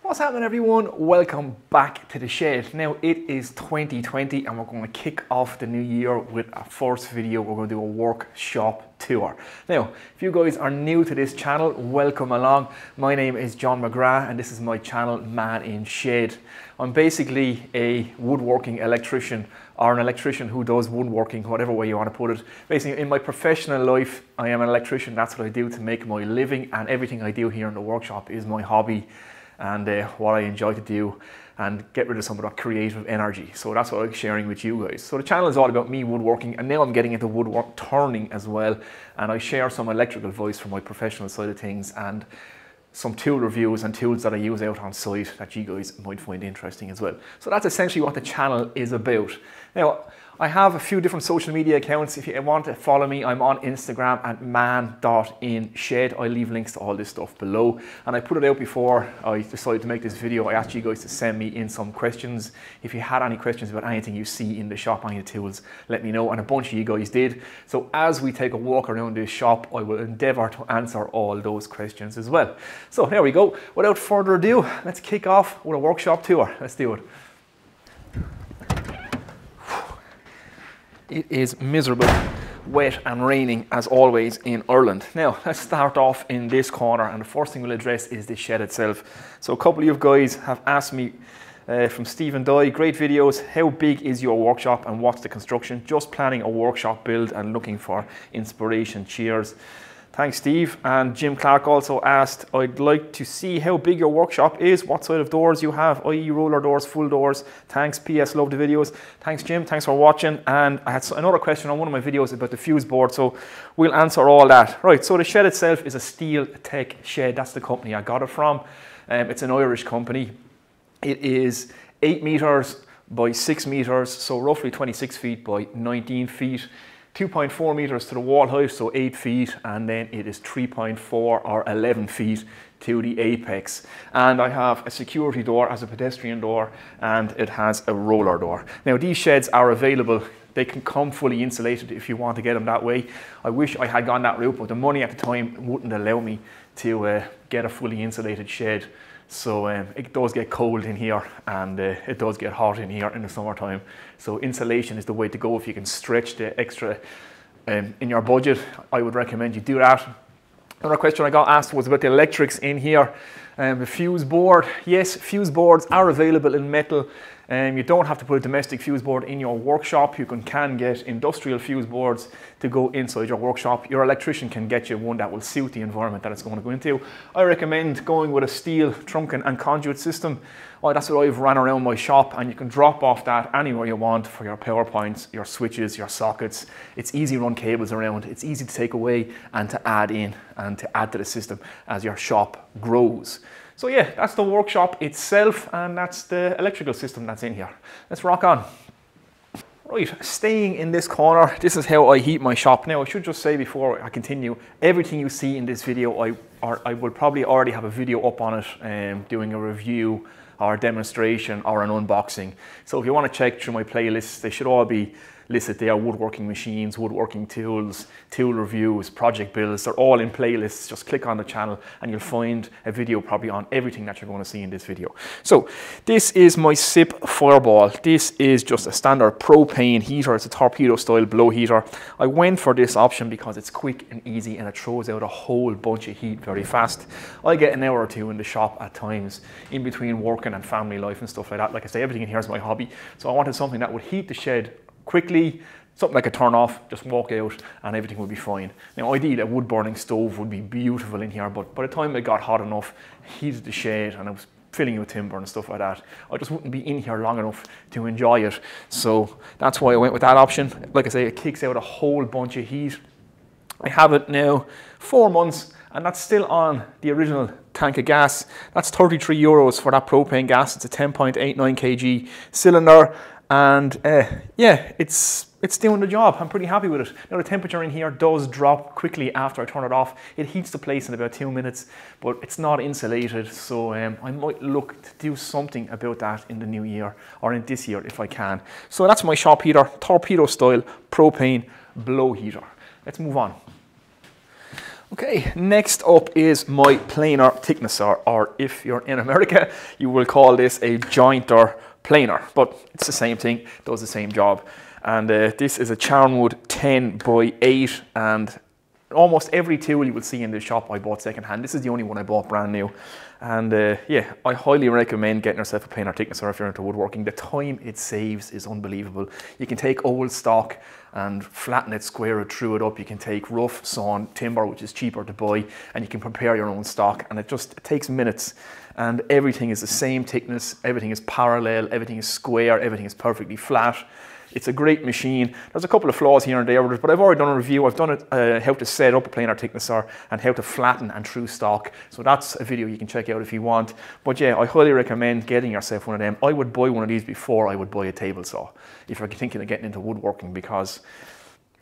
What's happening, everyone? Welcome back to the shed. Now it is 2020 and we're going to kick off the new year with our first video. We're going to do a workshop tour. Now, if you guys are new to this channel, welcome along. My name is John McGrath and this is my channel, Man in Shed. I'm basically a woodworking electrician, or an electrician who does woodworking, whatever way you want to put it. Basically, in my professional life, I am an electrician. That's what I do to make my living, and everything I do here in the workshop is my hobby and what I enjoy to do, and get rid of some of that creative energy. So that's what I'm sharing with you guys. So the channel is all about me woodworking, and now I'm getting into woodwork turning as well, and I share some electrical advice from my professional side of things and some tool reviews and tools that I use out on site that you guys might find interesting as well. So that's essentially what the channel is about. Now, I have a few different social media accounts. If you want to follow me, I'm on Instagram at man.inshed. I leave links to all this stuff below. And I put it out before I decided to make this video. I asked you guys to send me in some questions. If you had any questions about anything you see in the shop, any of the tools, let me know. And a bunch of you guys did. So as we take a walk around this shop, I will endeavor to answer all those questions as well. So there we go. Without further ado, let's kick off with a workshop tour. Let's do it. It is miserable, wet and raining as always in Ireland. Now let's start off in this corner, and the first thing we'll address is the shed itself. So a couple of you guys have asked me from Stephen Dye, great videos, how big is your workshop and what's the construction? Just planning a workshop build and looking for inspiration. Cheers. Thanks, Steve. And Jim Clark also asked, I'd like to see how big your workshop is, what side of doors you have, i.e. roller doors, full doors. Thanks, PS, love the videos. Thanks, Jim, thanks for watching. And I had another question on one of my videos about the fuse board, so we'll answer all that. Right, so the shed itself is a Steel Tech shed. That's the company I got it from. It's an Irish company. It is 8 meters by 6 meters, so roughly 26 feet by 19 feet. 2.4 meters to the wall height, so 8 feet, and then it is 3.4 or 11 feet to the apex. And I have a security door as a pedestrian door, and it has a roller door. Now these sheds are available. They can come fully insulated if you want to get them that way. I wish I had gone that route, but the money at the time wouldn't allow me to get a fully insulated shed. So it does get cold in here, and it does get hot in here in the summertime. So insulation is the way to go if you can stretch the extra in your budget. I would recommend you do that. Another question I got asked was about the electrics in here. The fuse board, yes, fuse boards are available in metal. You don't have to put a domestic fuse board in your workshop. You can get industrial fuse boards to go inside your workshop. Your electrician can get you one that will suit the environment that it's going to go into. I recommend going with a steel trunking and conduit system. That's what I've ran around my shop, and you can drop off that anywhere you want for your power points, your switches, your sockets. It's easy to run cables around. It's easy to take away and to add in and to add to the system as your shop grows. So yeah, that's the workshop itself, and that's the electrical system that's in here. Let's rock on. Right, staying in this corner, this is how I heat my shop. Now I should just say before I continue, everything you see in this video, I will probably already have a video up on it, doing a review or a demonstration or an unboxing. So if you want to check through my playlists, they should all be listed there. Woodworking machines, woodworking tools, tool reviews, project builds, they're all in playlists. Just click on the channel and you'll find a video probably on everything that you're going to see in this video. So this is my SIP Fireball. This is just a standard propane heater. It's a torpedo style blow heater. I went for this option because it's quick and easy and it throws out a whole bunch of heat very fast. I get an hour or two in the shop at times in between working and family life and stuff like that. Like I say, everything in here is my hobby. So I wanted something that would heat the shed quickly, something like a turn off, just walk out and everything would be fine. Now ideally a wood burning stove would be beautiful in here, but by the time it got hot enough, heated the shed and I was filling it with timber and stuff like that, I just wouldn't be in here long enough to enjoy it. So that's why I went with that option. Like I say, it kicks out a whole bunch of heat. I have it now 4 months, and that's still on the original tank of gas. That's 33 euros for that propane gas. It's a 10.89 kg cylinder. And yeah, it's doing the job. I'm pretty happy with it. Now the temperature in here does drop quickly after I turn it off. It heats the place in about 2 minutes, but it's not insulated. So I might look to do something about that in the new year, or in this year if I can. So that's my shop heater, torpedo style propane blow heater. Let's move on. Okay, next up is my planer thicknesser, or if you're in America, you will call this a jointer planer, but it's the same thing, does the same job. And this is a Charnwood 10 by 8, and almost every tool you will see in the shop I bought second hand. This is the only one I bought brand new. And yeah, I highly recommend getting yourself a planer thicknesser if you're into woodworking. The time it saves is unbelievable. You can take old stock and flatten it, square it, true it up. You can take rough sawn timber, which is cheaper to buy, and you can prepare your own stock, and it takes minutes. And everything is the same thickness, everything is parallel, everything is square, everything is perfectly flat. It's a great machine. There's a couple of flaws here and there, but I've already done a review. I've done it, how to set up a planer thicknesser and how to flatten and true stock. So that's a video you can check out if you want. But yeah, I highly recommend getting yourself one of them. I would buy one of these before I would buy a table saw if you're thinking of getting into woodworking, because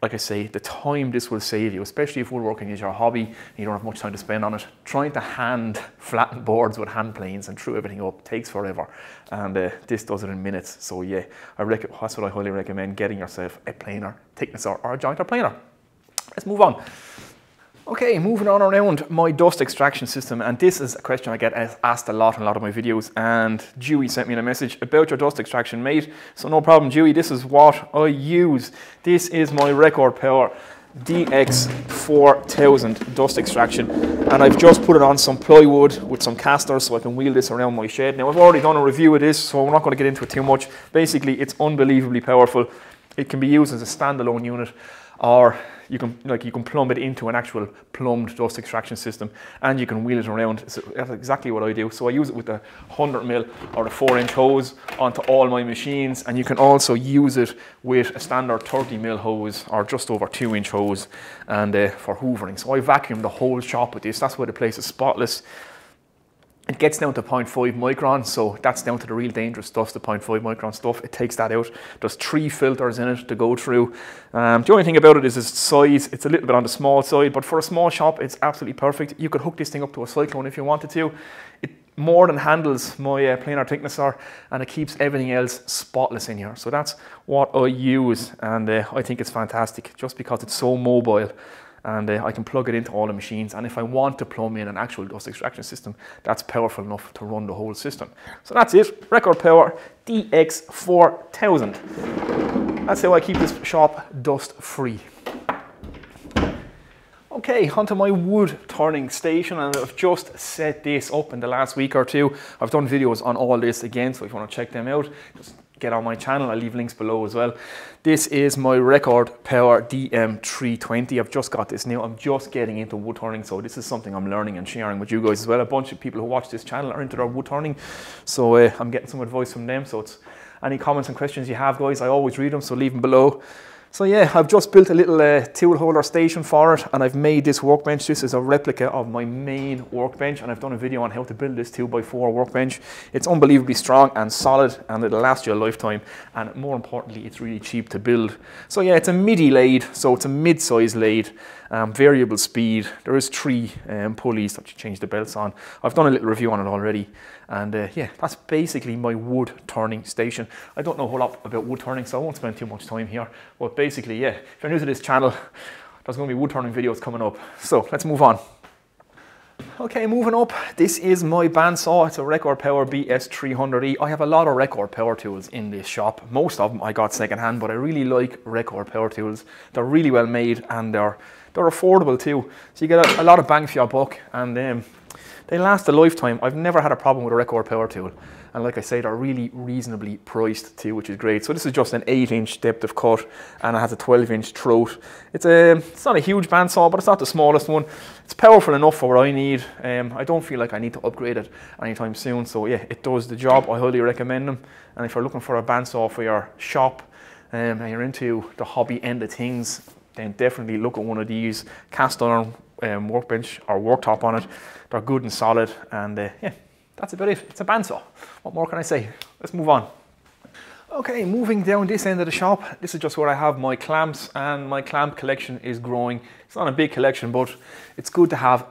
like I say, the time this will save you, especially if woodworking is your hobby and you don't have much time to spend on it. Trying to hand flatten boards with hand planes and true everything up takes forever. And this does it in minutes. So yeah, that's what I highly recommend, getting yourself a planer thicknesser or a jointer planer. Let's move on. Okay, moving on around my dust extraction system, and this is a question I get asked a lot in a lot of my videos, and Dewey sent me a message about your dust extraction, mate. So no problem, Dewey, this is what I use. This is my Record Power DX4000 dust extraction, and I've just put it on some plywood with some casters so I can wheel this around my shed. Now I've already done a review of this, so we're not going to get into it too much. Basically, it's unbelievably powerful. It can be used as a standalone unit, or you can plumb it into an actual plumbed dust extraction system, and you can wheel it around. So that's exactly what I do. So I use it with the 100mm or the 4-inch hose onto all my machines, and you can also use it with a standard 30mm hose or just over 2-inch hose, and for hoovering. So I vacuum the whole shop with this. That's why the place is spotless. It gets down to 0.5 micron, so that's down to the real dangerous stuff, the 0.5 micron stuff. It takes that out. There's 3 filters in it to go through. The only thing about it is its size. It's a little bit on the small side, but for a small shop, it's absolutely perfect. You could hook this thing up to a cyclone if you wanted to. It more than handles my planer thicknesser, and it keeps everything else spotless in here. So that's what I use, and I think it's fantastic just because it's so mobile. And I can plug it into all the machines, and if I want to plumb in an actual dust extraction system, that's powerful enough to run the whole system. So that's it, Record Power DX4000. That's how I keep this shop dust free. Okay, onto my wood turning station, and I've just set this up in the last week or two. I've done videos on all this again, so if you want to check them out, just get on my channel. I'll leave links below as well. This is my Record Power DM320. I've just got this new. I'm just getting into wood turning, so this is something I'm learning and sharing with you guys as well. A bunch of people who watch this channel are into their wood turning, so I'm getting some advice from them. So it's any comments and questions you have, guys, I always read them, so leave them below. So yeah, I've just built a little tool holder station for it, and I've made this workbench. This is a replica of my main workbench, and I've done a video on how to build this 2x4 workbench. It's unbelievably strong and solid, and it'll last you a lifetime, and more importantly, it's really cheap to build. So yeah, it's a midi lathe, so it's a mid-size lathe, variable speed. There is 3 pulleys that you change the belts on. I've done a little review on it already, and yeah, that's basically my wood turning station. I don't know a whole lot about wood turning, so I won't spend too much time here, but basically, yeah, if you're new to this channel, there's going to be wood turning videos coming up. So let's move on. Okay, moving up, this is my bandsaw. It's a Record Power BS300E. I have a lot of Record Power tools in this shop. Most of them I got second hand, but I really like Record Power tools. They're really well made, and they're affordable too. So you get a lot of bang for your buck, and they last a lifetime. I've never had a problem with a Record Power tool. And like I say, they're really reasonably priced too, which is great. So this is just an 8-inch depth of cut, and it has a 12-inch throat. It's not a huge bandsaw, but it's not the smallest one. It's powerful enough for what I need. I don't feel like I need to upgrade it anytime soon. So yeah, it does the job. I highly recommend them. And if you're looking for a bandsaw for your shop, and you're into the hobby end of things, then definitely look at one of these cast iron workbench or worktop on it. They're good and solid, and yeah, that's about it. It's a bandsaw. What more can I say? Let's move on. Okay, moving down this end of the shop, this is just where I have my clamps, and my clamp collection is growing. It's not a big collection, but it's good to have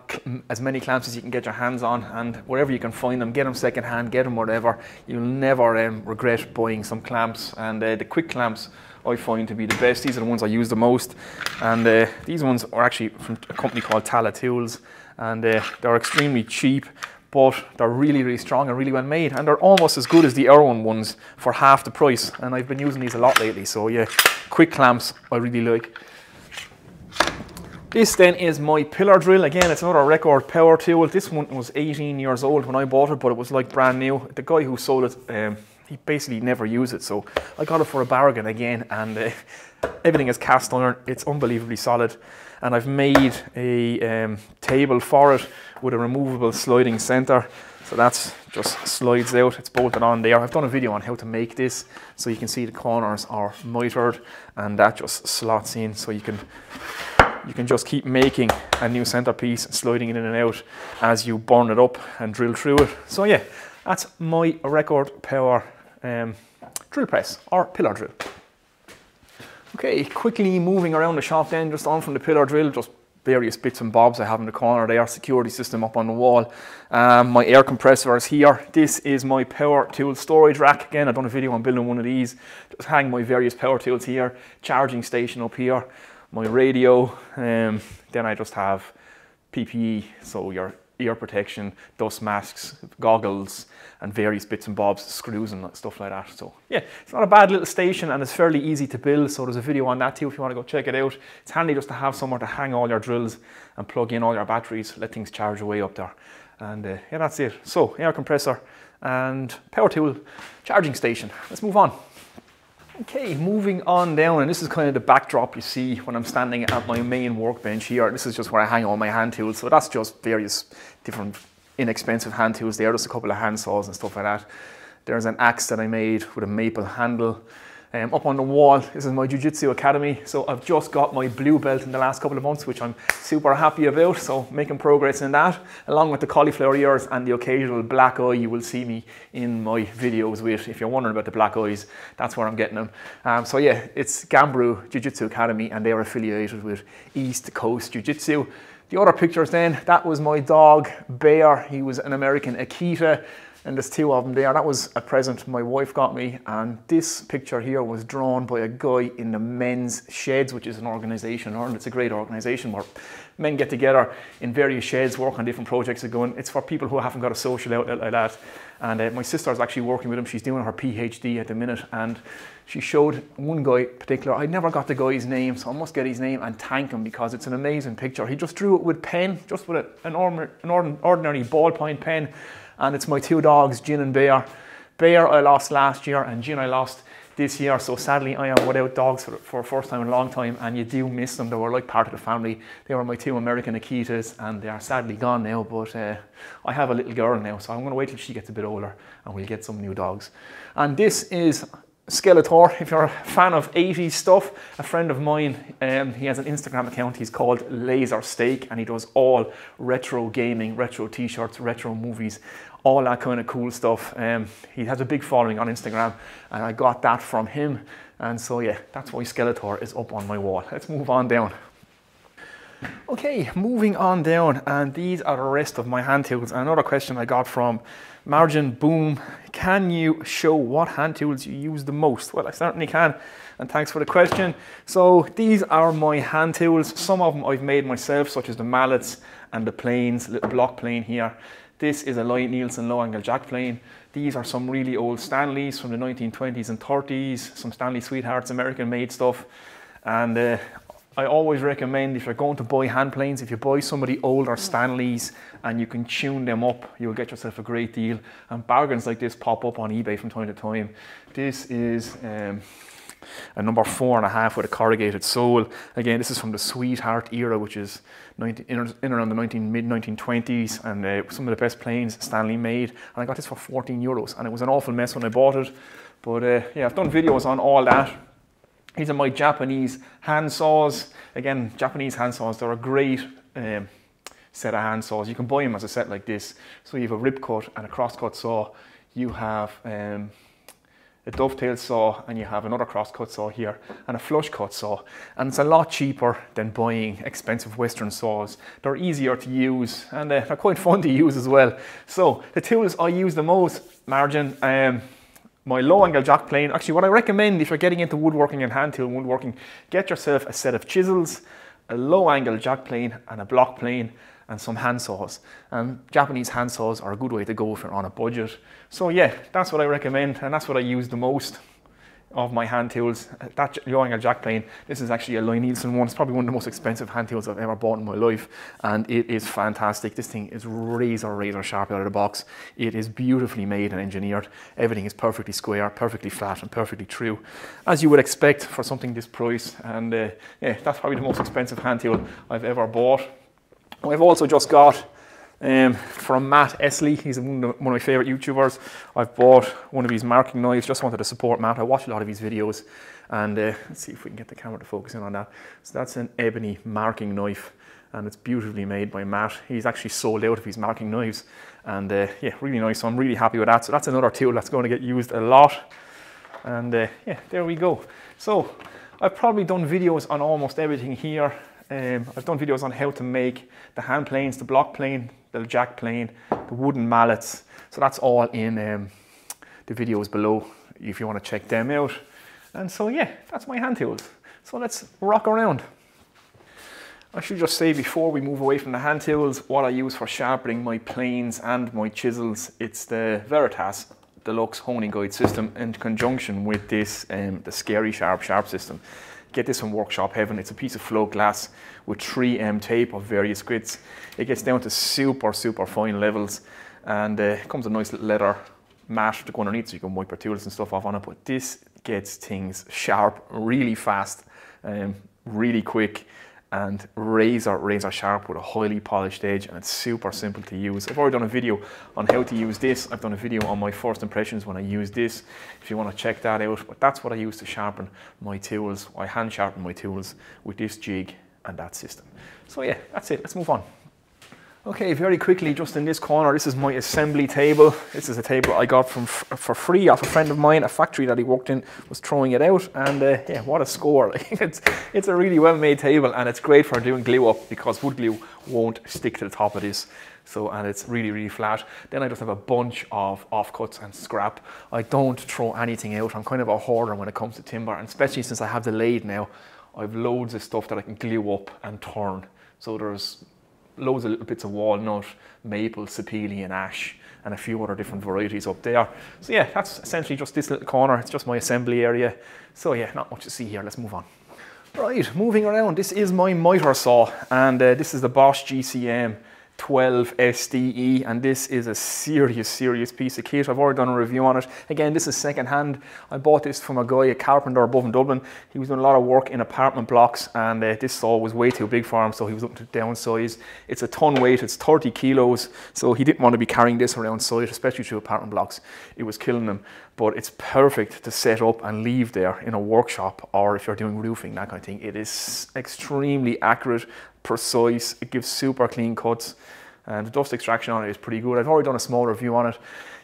as many clamps as you can get your hands on, and wherever you can find them, get them second hand, get them whatever. You'll never regret buying some clamps, and the quick clamps I find to be the best. These are the ones I use the most, and these ones are actually from a company called Tala Tools, and they're extremely cheap, but they're really, really strong and really well made, and they're almost as good as the Irwin ones for half the price, and I've been using these a lot lately. So yeah, quick clamps I really like. This then is my pillar drill. Again, it's another record power tool. This one was 18 years old when I bought it, but it was like brand new. The guy who sold it, he basically never used it, so I got it for a bargain again, and everything is cast iron. It's unbelievably solid, and I've made a table for it with a removable sliding center, so that's just slides out. It's bolted on there. I've done a video on how to make this, so you can see the corners are mitered, and that just slots in, so you can just keep making a new centerpiece, sliding it in and out as you burn it up and drill through it. So yeah, that's my record power drill press or pillar drill. Okay, quickly moving around the shop then, just on from the pillar drill, just various bits and bobs I have in the corner there, security system up on the wall. My air compressor is here. This is my power tool storage rack. Again, I've done a video on building one of these. Just hang my various power tools here, charging station up here, my radio, then I just have PPE, so your ear protection, dust masks, goggles, and various bits and bobs, screws and stuff like that. So yeah, it's not a bad little station, and it's fairly easy to build, so there's a video on that too if you want to go check it out. It's handy just to have somewhere to hang all your drills and plug in all your batteries, let things charge away up there. And yeah, that's it. So air compressor and power tool charging station. Let's move on. Okay, moving on down, and this is kind of the backdrop you see when I'm standing at my main workbench here. This is just where I hang all my hand tools, so that's just various different inexpensive hand tools there, just a couple of hand saws and stuff like that. There's an axe that I made with a maple handle. Up on the wall, this is my Jiu-Jitsu Academy, so I've just got my blue belt in the last couple of months, which I'm super happy about, so making progress in that, along with the cauliflower ears and the occasional black eye you will see me in my videos with. If you're wondering about the black eyes, that's where I'm getting them. So yeah, it's Gambrew Jiu-Jitsu Academy, and they're affiliated with East Coast Jiu-Jitsu. The other pictures then, that was my dog Bear. He was an American Akita, and there's two of them there. That was a present my wife got me, and this picture here was drawn by a guy in the Men's Sheds, which is an organisation, and it's a great organisation where men get together in various sheds, work on different projects that go on. It's for people who haven't got a social outlet like that. And my sister's actually working with him. She's doing her PhD at the minute, and she showed one guy in particular. I never got the guy's name, so I must get his name and thank him, because it's an amazing picture. He just drew it with pen, just with an ordinary ballpoint pen. And it's my two dogs, Gin and Bear. Bear I lost last year, and Gin I lost this year. So sadly I am without dogs for the first time in a long time, and you do miss them. They were like part of the family. They were my two American Akitas, and they are sadly gone now, but I have a little girl now, so I'm going to wait till she gets a bit older and we'll get some new dogs. And this is Skeletor. If you're a fan of 80s stuff, a friend of mine, he has an Instagram account. He's called Laser Steak, and he does all retro gaming, retro t-shirts, retro movies, all that kind of cool stuff. He has a big following on Instagram, and I got that from him. And so yeah, that's why Skeletor is up on my wall. Let's move on down. Okay, moving on down, and these are the rest of my hand tools. Another question I got from Margin Boom: can you show what hand tools you use the most? Well, I certainly can, and thanks for the question. So these are my hand tools. Some of them I've made myself, such as the mallets and the planes, little block plane here. This is a Lloyd Nielsen low angle jack plane. These are some really old Stanleys from the 1920s and 30s, some Stanley Sweethearts, American made stuff. And I always recommend, if you're going to buy hand planes, if you buy some of the older Stanleys and you can tune them up, you'll get yourself a great deal. And bargains like this pop up on eBay from time to time. This is a number 4.5 with a corrugated sole. Again, this is from the Sweetheart era, which is in around the mid-1920s, and some of the best planes Stanley made. And I got this for 14 euros, and it was an awful mess when I bought it. But yeah, I've done videos on all that. These are my Japanese hand saws. Again, Japanese hand saws, they're a great set of hand saws. You can buy them as a set like this. So you have a rip cut and a cross cut saw. You have a dovetail saw, and you have another cross cut saw here, and a flush cut saw. And it's a lot cheaper than buying expensive Western saws. They're easier to use, and they're quite fun to use as well. So the tools I use the most, Margin, my low angle jack plane. Actually, what I recommend if you're getting into woodworking and hand tool woodworking, get yourself a set of chisels, a low angle jack plane and a block plane and some hand saws. And Japanese hand saws are a good way to go if you're on a budget. So yeah, that's what I recommend, and that's what I use the most of my hand tools. That low angle jack plane, this is actually a Lie-Nielsen one. It's probably one of the most expensive hand tools I've ever bought in my life, and it is fantastic. This thing is razor sharp out of the box. It is beautifully made and engineered. Everything is perfectly square, perfectly flat and perfectly true, as you would expect for something this price. And yeah, that's probably the most expensive hand tool I've ever bought. I've also just got from Matt Esley, he's one of my favourite YouTubers. I've bought one of his marking knives, just wanted to support Matt. I watch a lot of his videos, and let's see if we can get the camera to focus in on that. So that's an ebony marking knife, and it's beautifully made by Matt. He's actually sold out of his marking knives, and yeah, really nice. So I'm really happy with that. So that's another tool that's going to get used a lot, and yeah, there we go. So I've probably done videos on almost everything here. I've done videos on how to make the hand planes, the block plane, the jack plane, the wooden mallets. So that's all in the videos below if you want to check them out. And so yeah, that's my hand tools. So let's rock around. I should just say before we move away from the hand tools, what I use for sharpening my planes and my chisels, it's the Veritas Deluxe Honing Guide system in conjunction with this, the Scary Sharp system. Get this from Workshop Heaven. It's a piece of float glass with 3M tape of various grits. It gets down to super fine levels, and it comes a nice little leather mat to go underneath so you can wipe your tools and stuff off on it. But this gets things sharp really fast, really quick, and razor sharp with a highly polished edge, and it's super simple to use. I've already done a video on how to use this. I've done a video on my first impressions when I use this, if you want to check that out. But that's what I use to sharpen my tools. I hand sharpen my tools with this jig and that system. So yeah, that's it. Let's move on. Okay, very quickly, just in this corner, this is my assembly table. This is a table I got for free off a friend of mine. A factory that he worked in was throwing it out, and yeah, what a score. It's a really well-made table, and it's great for doing glue up because wood glue won't stick to the top of this. So, and it's really flat. Then I just have a bunch of offcuts and scrap. I don't throw anything out. I'm kind of a hoarder when it comes to timber, and especially since I have the lathe now, I've loads of stuff that I can glue up and turn. So there's loads of little bits of walnut, maple, sapele and ash, and a few other different varieties up there. So yeah, that's essentially just this little corner. It's just my assembly area. So yeah, not much to see here. Let's move on. Right, moving around, this is my miter saw, and this is the Bosch GCM 12 SDE, and this is a serious piece of kit. I've already done a review on it. Again, this is second hand. I bought this from a guy, a carpenter above in Dublin. He was doing a lot of work in apartment blocks, and this saw was way too big for him, so he was looking to downsize. It's a ton weight, it's 30 kilos, so he didn't want to be carrying this around site, especially through apartment blocks. It was killing him. But it's perfect to set up and leave there in a workshop, or if you're doing roofing, that kind of thing. It is extremely accurate, precise, it gives super clean cuts, and the dust extraction on it is pretty good. I've already done a small review on it.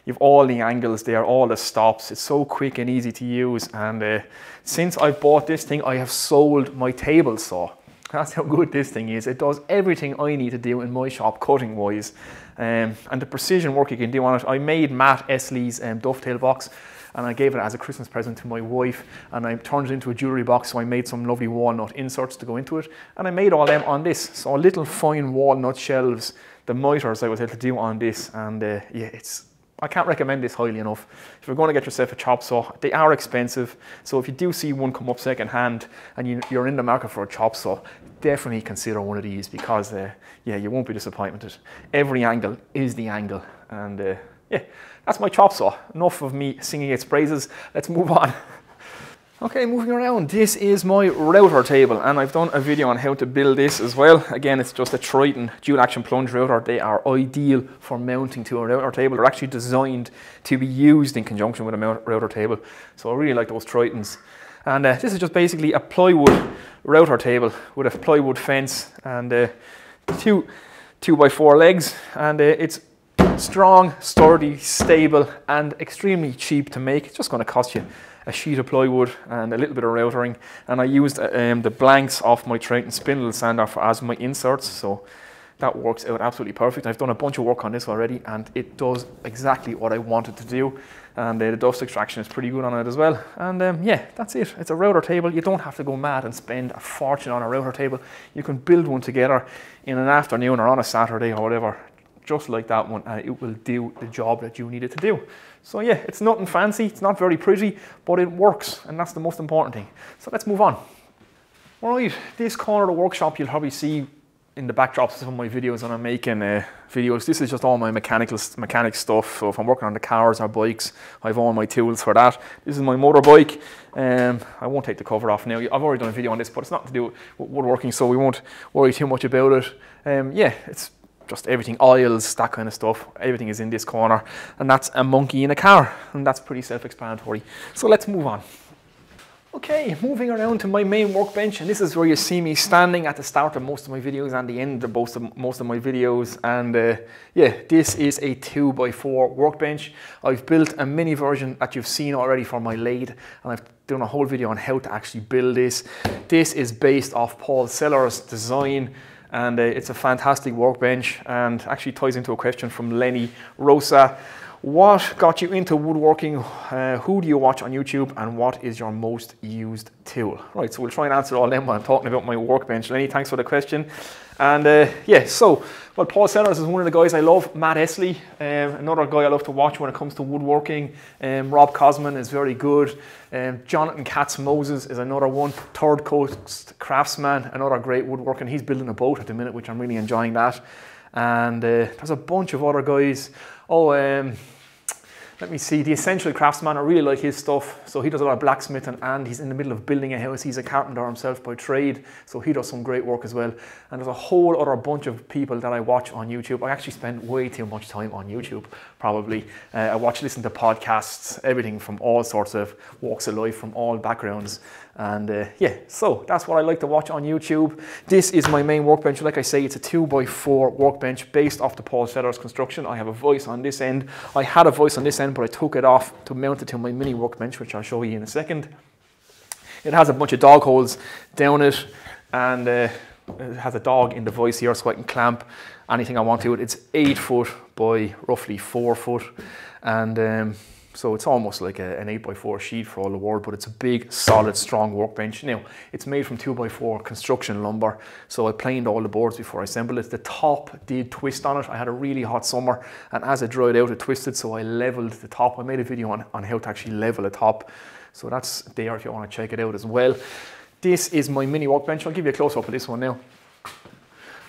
You've all the angles there, all the stops. It's so quick and easy to use, and since I bought this thing, I have sold my table saw. That's how good this thing is. It does everything I need to do in my shop, cutting wise, and the precision work you can do on it. I made Matt Esley's dovetail box, and I gave it as a Christmas present to my wife, and I turned it into a jewellery box, so I made some lovely walnut inserts to go into it, and I made all them on this. So little fine walnut shelves, the miters I was able to do on this, and yeah, I can't recommend this highly enough. If you're going to get yourself a chop saw, they are expensive, so if you do see one come up second hand and you're in the market for a chop saw, definitely consider one of these, because yeah, you won't be disappointed. Every angle is the angle, and yeah, that's my chop saw. Enough of me singing its praises. Let's move on. Okay, moving around, this is my router table, and I've done a video on how to build this as well. Again, it's just a Triton dual action plunge router. They are ideal for mounting to a router table. They're actually designed to be used in conjunction with a router table. So I really like those Tritons. And this is just basically a plywood router table with a plywood fence and two 2x4 legs, and it's strong, sturdy, stable, and extremely cheap to make. It's just going to cost you a sheet of plywood and a little bit of routering, and I used the blanks off my Triton spindle sander as my inserts, so that works out absolutely perfect. I've done a bunch of work on this already, and it does exactly what I wanted to do. And the dust extraction is pretty good on it as well. And yeah, that's it. It's a router table. You don't have to go mad and spend a fortune on a router table. You can build one together in an afternoon or on a Saturday or whatever, just like that one, and it will do the job that you need it to do. So yeah, it's nothing fancy, it's not very pretty, but it works, and that's the most important thing. So let's move on. Right, this corner of the workshop you'll probably see in the backdrops of some of my videos when I'm making videos. This is just all my mechanic stuff. So if I'm working on the cars or bikes, I have all my tools for that. This is my motorbike. I won't take the cover off now. I've already done a video on this, but it's nothing to do with woodworking, so we won't worry too much about it. Yeah, it's just everything, oils, that kind of stuff. Everything is in this corner, and that's a monkey in a car, and that's pretty self-explanatory. So let's move on. Okay, moving around to my main workbench, and this is where you see me standing at the start of most of my videos and the end of most of my videos. And yeah, this is a 2x4 workbench. I've built a mini version that you've seen already for my lathe, and I've done a whole video on how to actually build this. This is based off Paul Seller's design, and it's a fantastic workbench, and actually ties into a question from Lenny Rosa. What got you into woodworking? Who do you watch on YouTube, and what is your most used tool? Right, so we'll try and answer all them while I'm talking about my workbench. Lenny, thanks for the question. And yeah, so, well, Paul Sellers is one of the guys I love. Matt Esley, another guy I love to watch when it comes to woodworking. Rob Cosman is very good. Jonathan Katz-Moses is another one. Third Coast Craftsman, another great woodworking. He's building a boat at the minute, which I'm really enjoying that. And there's a bunch of other guys. Oh, let me see, The Essential Craftsman, I really like his stuff. So he does a lot of blacksmithing, and he's in the middle of building a house. He's a carpenter himself by trade, so he does some great work as well. And there's a whole other bunch of people that I watch on YouTube. I actually spend way too much time on YouTube, probably. I listen to podcasts, everything from all sorts of walks of life, from all backgrounds. And yeah, so that's what I like to watch on YouTube. This is my main workbench. Like I say, it's a 2x4 workbench based off the Paul Sellers construction. I have a voice on this end. I had a voice on this end, but I took it off to mount it to my mini workbench, which I'll show you in a second. It has a bunch of dog holes down it, and it has a dog in the voice here, so I can clamp anything I want to it. It's 8 foot by roughly 4 foot, and so it's almost like an 8x4 sheet for all the world, but it's a big, solid, strong workbench. Now, it's made from 2x4 construction lumber, so I planed all the boards before I assembled it. The top did twist on it. I had a really hot summer, and as it dried out, it twisted, so I leveled the top. I made a video on how to actually level a top, so that's there if you want to check it out as well. This is my mini workbench. I'll give you a close-up of this one now.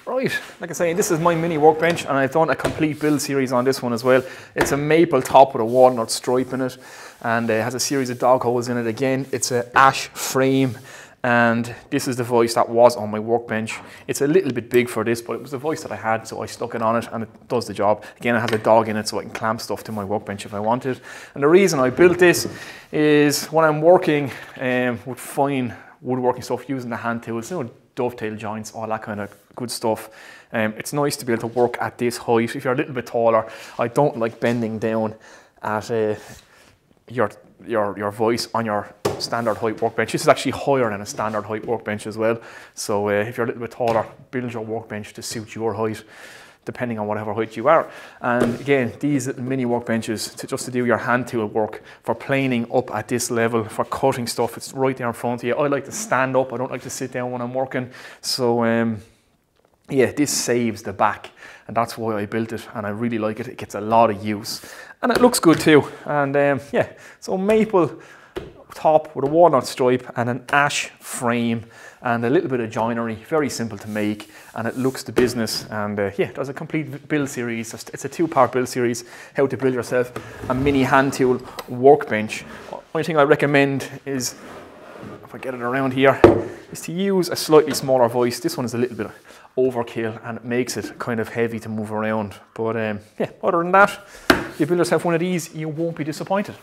Right, like I say, this is my mini workbench, and I've done a complete build series on this one as well. It's a maple top with a walnut stripe in it, and it has a series of dog holes in it. Again, it's an ash frame, and this is the voice that was on my workbench. It's a little bit big for this, but it was the voice that I had, so I stuck it on it, and it does the job. Again, it has a dog in it, so I can clamp stuff to my workbench if I wanted. And the reason I built this is when I'm working with fine woodworking stuff, using the hand tools, you know, dovetail joints, all that kind of good stuff. It's nice to be able to work at this height. If you're a little bit taller, I don't like bending down at your voice on your standard height workbench. This is actually higher than a standard height workbench as well. So if you're a little bit taller, build your workbench to suit your height, depending on whatever height you are. And again, these little mini workbenches, just to do your hand tool work, for planing up at this level, for cutting stuff, it's right there in front of you. I like to stand up, I don't like to sit down when I'm working. So yeah, this saves the back, and that's why I built it, and I really like it. It gets a lot of use, and it looks good too. And yeah, so maple top with a walnut stripe and an ash frame and a little bit of joinery, very simple to make, and it looks the business. And yeah, there's a complete build series. It's a 2-part build series, how to build yourself a mini hand tool workbench. Only thing I recommend is, if I get it around here, is to use a slightly smaller voice. This one is a little bit overkill, and it makes it kind of heavy to move around. But yeah, other than that, if you build yourself one of these, you won't be disappointed.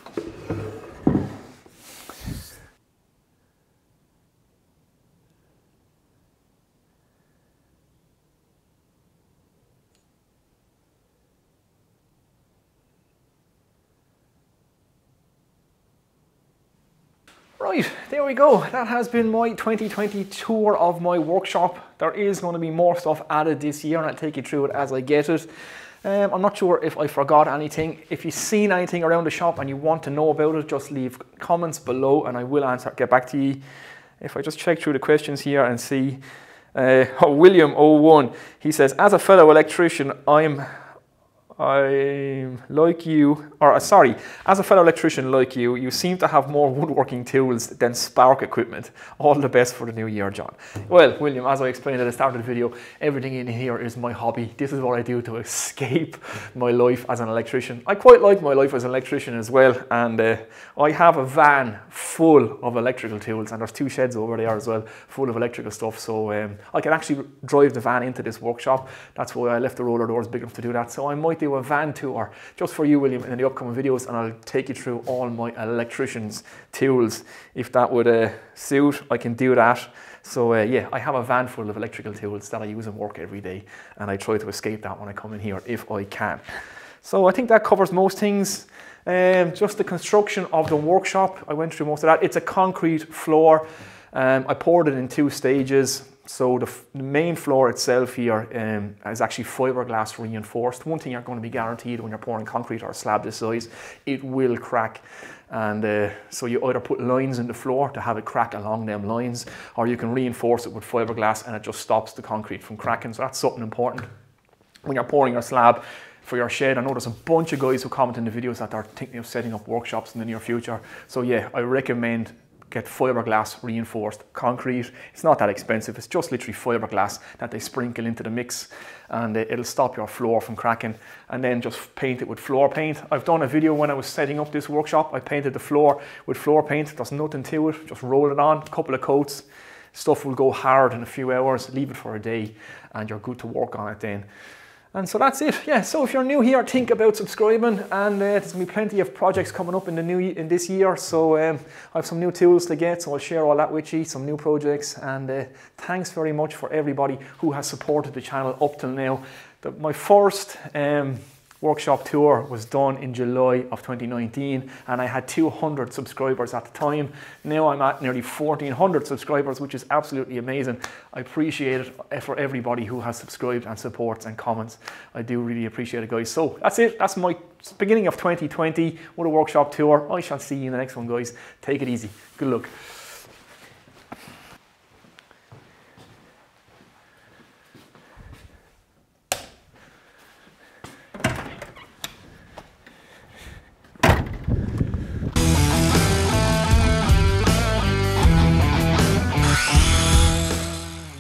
Right, there we go. That has been my 2020 tour of my workshop. There is going to be more stuff added this year and I'll take you through it as I get it. I'm not sure if I forgot anything. If you've seen anything around the shop and you want to know about it, just leave comments below and I will get back to you. If I just check through the questions here and see, William01, he says, as a fellow electrician, I'm like you, or sorry, as a fellow electrician like you seem to have more woodworking tools than spark equipment. All the best for the new year, John. Well, William, as I explained at the start of the video, everything in here is my hobby. This is what I do to escape my life as an electrician. I quite like my life as an electrician as well, and I have a van full of electrical tools, and there's 2 sheds over there as well, full of electrical stuff, so I can actually drive the van into this workshop. That's why I left the roller doors big enough to do that, so I might do a van tour just for you, William, in the upcoming videos, and I'll take you through all my electrician's tools. If that would suit, I can do that. So yeah, I have a van full of electrical tools that I use in work every day, and I try to escape that when I come in here if I can. So I think that covers most things. Just the construction of the workshop, I went through most of that. It's a concrete floor. I poured it in 2 stages. So the main floor itself here is actually fiberglass reinforced. One thing you're going to be guaranteed when you're pouring concrete or a slab this size, it will crack. And so you either put lines in the floor to have it crack along them lines, or you can reinforce it with fiberglass and it just stops the concrete from cracking. So that's something important when you're pouring your slab for your shed. I know there's a bunch of guys who comment in the videos that are thinking of setting up workshops in the near future. So yeah, I recommend get fiberglass reinforced concrete. It's not that expensive. It's just literally fiberglass that they sprinkle into the mix, and it'll stop your floor from cracking. And then just paint it with floor paint. I've done a video when I was setting up this workshop. I painted the floor with floor paint. There's nothing to it. Just roll it on, a couple of coats. Stuff will go hard in a few hours. Leave it for a day and you're good to work on it then. And so that's it. Yeah, so if you're new here, think about subscribing, and there's gonna be plenty of projects coming up in this year. So I have some new tools to get, so I'll share all that with you, some new projects. And thanks very much for everybody who has supported the channel up till now. My first workshop tour was done in July of 2019, and I had 200 subscribers at the time. Now I'm at nearly 1,400 subscribers, which is absolutely amazing. I appreciate it for everybody who has subscribed and supports and comments. I do really appreciate it, guys. So that's it. That's my beginning of 2020 with a workshop tour. I shall see you in the next one, guys. Take it easy. Good luck.